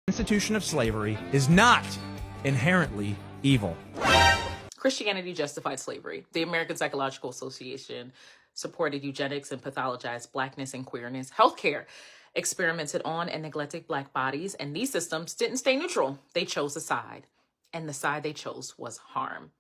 institution of slavery is not inherently evil. Christianity justified slavery. The American Psychological Association supported eugenics and pathologized blackness and queerness. Healthcare experimented on and neglected black bodies, and these systems didn't stay neutral. They chose a side, and the side they chose was harm.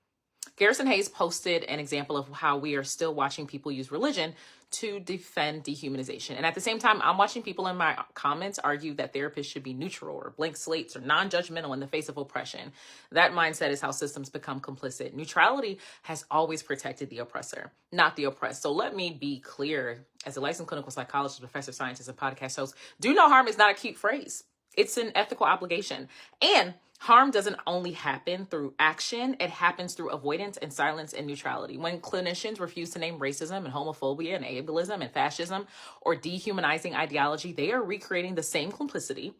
Garrison Hayes posted an example of how we are still watching people use religion to defend dehumanization. And at the same time, I'm watching people in my comments argue that therapists should be neutral or blank slates or non-judgmental in the face of oppression. That mindset is how systems become complicit. Neutrality has always protected the oppressor, not the oppressed. So let me be clear. As a licensed clinical psychologist, professor, scientist, and podcast host, do no harm is not a cute phrase. It's an ethical obligation. And harm doesn't only happen through action, it happens through avoidance and silence and neutrality. When clinicians refuse to name racism and homophobia and ableism and fascism or dehumanizing ideology, they are recreating the same complicity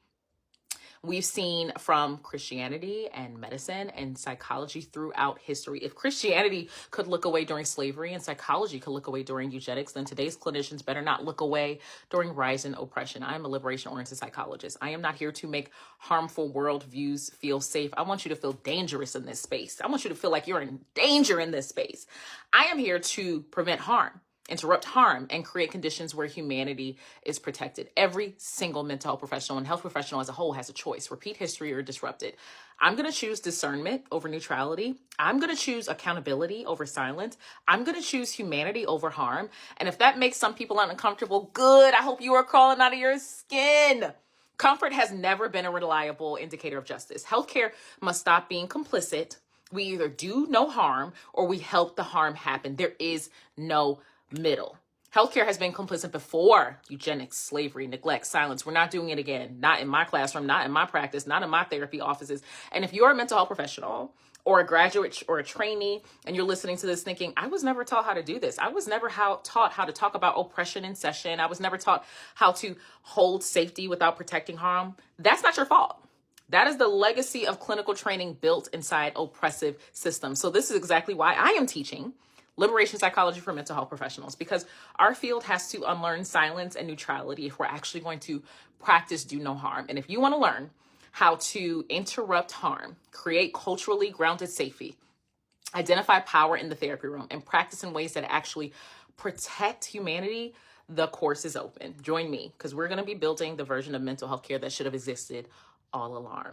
we've seen from Christianity and medicine and psychology throughout history. If Christianity could look away during slavery and psychology could look away during eugenics, then today's clinicians better not look away during rise and oppression. I am a liberation-oriented psychologist. I am not here to make harmful worldviews feel safe. I want you to feel dangerous in this space. I want you to feel like you're in danger in this space. I am here to prevent harm, interrupt harm, and create conditions where humanity is protected. Every single mental health professional and health professional as a whole has a choice: repeat history or disrupt it. I'm going to choose discernment over neutrality. I'm going to choose accountability over silence. I'm going to choose humanity over harm. And if that makes some people uncomfortable, good. I hope you are crawling out of your skin. Comfort has never been a reliable indicator of justice. Healthcare must stop being complicit. We either do no harm or we help the harm happen. There is no middle. Healthcare has been complicit before eugenics, slavery, neglect, silence. We're not doing it again. Not in my classroom, not in my practice, not in my therapy offices. And if you're a mental health professional or a graduate or a trainee and you're listening to this thinking, I was never taught how to do this. I was never taught how to talk about oppression in session. I was never taught how to hold safety without protecting harm. That's not your fault. That is the legacy of clinical training built inside oppressive systems. So this is exactly why I am teaching liberation psychology for mental health professionals, because our field has to unlearn silence and neutrality if we're actually going to practice do no harm. And if you want to learn how to interrupt harm, create culturally grounded safety, identify power in the therapy room, and practice in ways that actually protect humanity, the course is open. Join me, because we're going to be building the version of mental health care that should have existed all along.